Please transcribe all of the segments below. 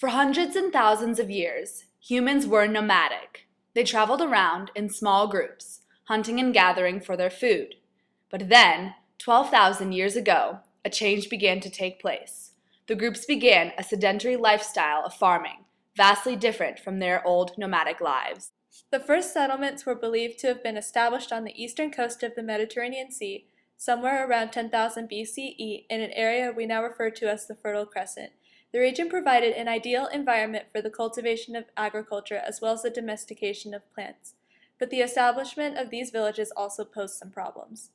For hundreds and thousands of years, humans were nomadic. They traveled around in small groups, hunting and gathering for their food. But then, 12,000 years ago, a change began to take place. The groups began a sedentary lifestyle of farming, vastly different from their old nomadic lives. The first settlements were believed to have been established on the eastern coast of the Mediterranean Sea, somewhere around 10,000 BCE, in an area we now refer to as the Fertile Crescent. The region provided an ideal environment for the cultivation of agriculture as well as the domestication of plants. But the establishment of these villages also posed some problems.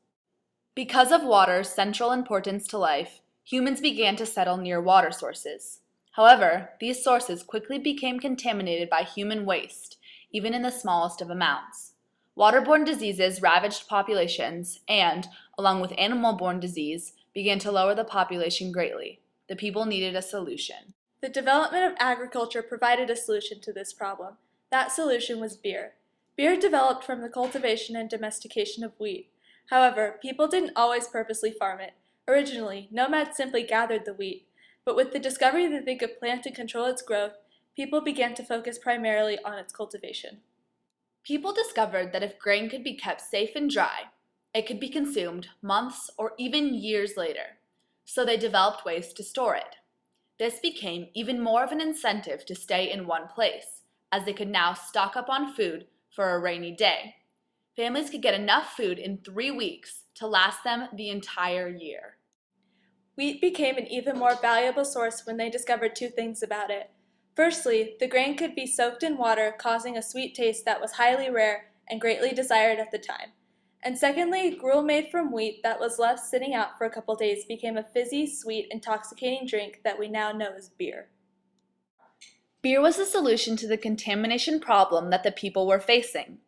Because of water's central importance to life, humans began to settle near water sources. However, these sources quickly became contaminated by human waste, even in the smallest of amounts. Waterborne diseases ravaged populations and, along with animal-borne disease, began to lower the population greatly. The people needed a solution. The development of agriculture provided a solution to this problem. That solution was beer. Beer developed from the cultivation and domestication of wheat. However, people didn't always purposely farm it. Originally, nomads simply gathered the wheat, but with the discovery that they could plant and control its growth, people began to focus primarily on its cultivation. People discovered that if grain could be kept safe and dry, it could be consumed months or even years later, so they developed ways to store it. This became even more of an incentive to stay in one place, as they could now stock up on food for a rainy day. Families could get enough food in 3 weeks to last them the entire year. Wheat became an even more valuable source when they discovered two things about it. Firstly, the grain could be soaked in water, causing a sweet taste that was highly rare and greatly desired at the time. And secondly, gruel made from wheat that was left sitting out for a couple days became a fizzy, sweet, intoxicating drink that we now know as beer. Beer was the solution to the contamination problem that the people were facing.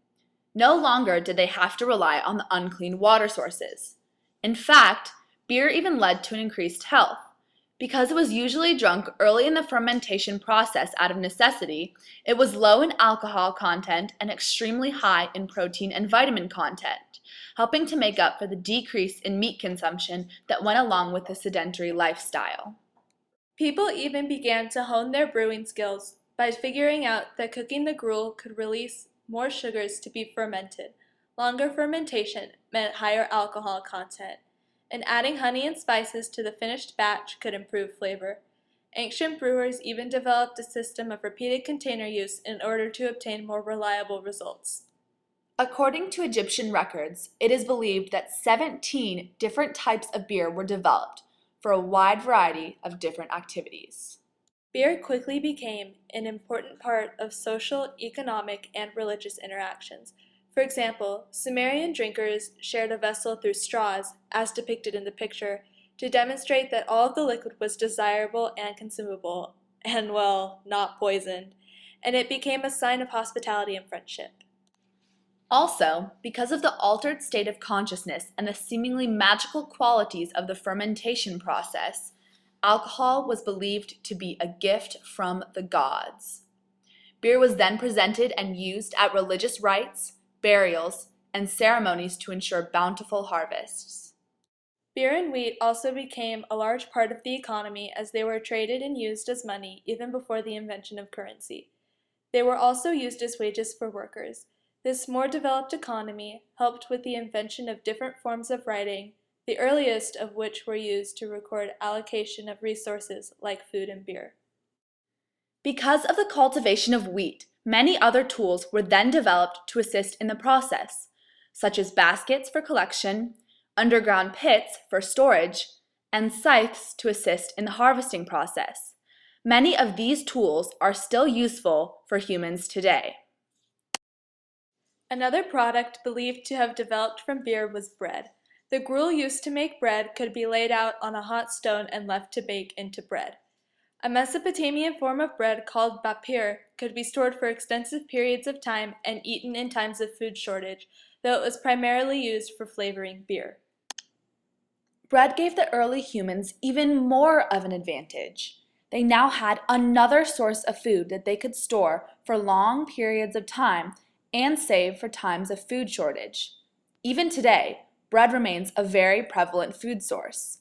No longer did they have to rely on the unclean water sources. In fact, beer even led to an increased health. Because it was usually drunk early in the fermentation process out of necessity, it was low in alcohol content and extremely high in protein and vitamin content, helping to make up for the decrease in meat consumption that went along with the sedentary lifestyle. People even began to hone their brewing skills by figuring out that cooking the gruel could release more sugars to be fermented. Longer fermentation meant higher alcohol content, and adding honey and spices to the finished batch could improve flavor. Ancient brewers even developed a system of repeated container use in order to obtain more reliable results. According to Egyptian records, it is believed that 17 different types of beer were developed for a wide variety of different activities. Beer quickly became an important part of social, economic, and religious interactions. For example, Sumerian drinkers shared a vessel through straws, as depicted in the picture, to demonstrate that all of the liquid was desirable and consumable, and, well, not poisoned, and it became a sign of hospitality and friendship. Also, because of the altered state of consciousness and the seemingly magical qualities of the fermentation process, alcohol was believed to be a gift from the gods. Beer was then presented and used at religious rites, burials, and ceremonies to ensure bountiful harvests. Beer and wheat also became a large part of the economy as they were traded and used as money even before the invention of currency. They were also used as wages for workers. This more developed economy helped with the invention of different forms of writing, the earliest of which were used to record allocation of resources like food and beer. Because of the cultivation of wheat, many other tools were then developed to assist in the process, such as baskets for collection, underground pits for storage, and scythes to assist in the harvesting process. Many of these tools are still useful for humans today. Another product believed to have developed from beer was bread. The gruel used to make bread could be laid out on a hot stone and left to bake into bread. A Mesopotamian form of bread called bapir could be stored for extensive periods of time and eaten in times of food shortage, though it was primarily used for flavoring beer. Bread gave the early humans even more of an advantage. They now had another source of food that they could store for long periods of time and save for times of food shortage. Even today, bread remains a very prevalent food source.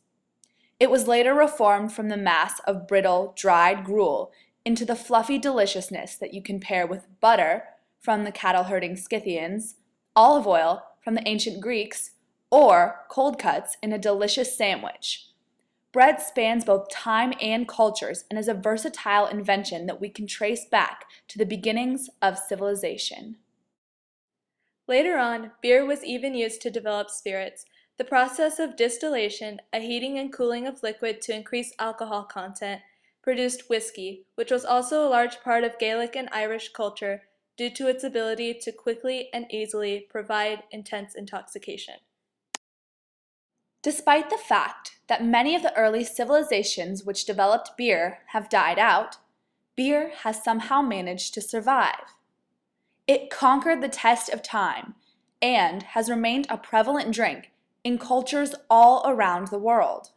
It was later reformed from the mass of brittle, dried gruel into the fluffy deliciousness that you can pair with butter from the cattle-herding Scythians, olive oil from the ancient Greeks, or cold cuts in a delicious sandwich. Bread spans both time and cultures and is a versatile invention that we can trace back to the beginnings of civilization. Later on, beer was even used to develop spirits. The process of distillation, a heating and cooling of liquid to increase alcohol content, produced whiskey, which was also a large part of Gaelic and Irish culture due to its ability to quickly and easily provide intense intoxication. Despite the fact that many of the early civilizations which developed beer have died out, beer has somehow managed to survive. It conquered the test of time and has remained a prevalent drink in cultures all around the world.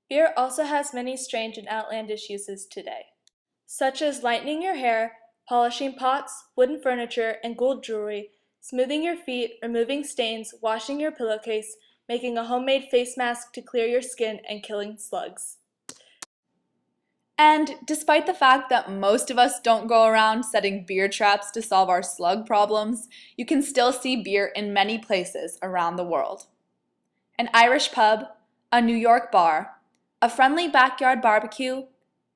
Beer also has many strange and outlandish uses today, such as lightening your hair, polishing pots, wooden furniture, and gold jewelry, smoothing your feet, removing stains, washing your pillowcase, making a homemade face mask to clear your skin, and killing slugs. And despite the fact that most of us don't go around setting beer traps to solve our slug problems, you can still see beer in many places around the world. An Irish pub, a New York bar, a friendly backyard barbecue,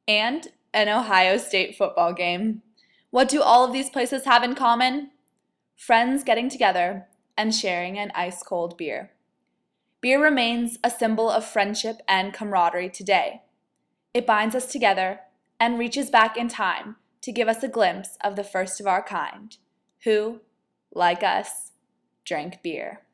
and an Ohio State football game. What do all of these places have in common? Friends getting together and sharing an ice-cold beer. Beer remains a symbol of friendship and camaraderie today. It binds us together and reaches back in time to give us a glimpse of the first of our kind, who, like us, drank beer.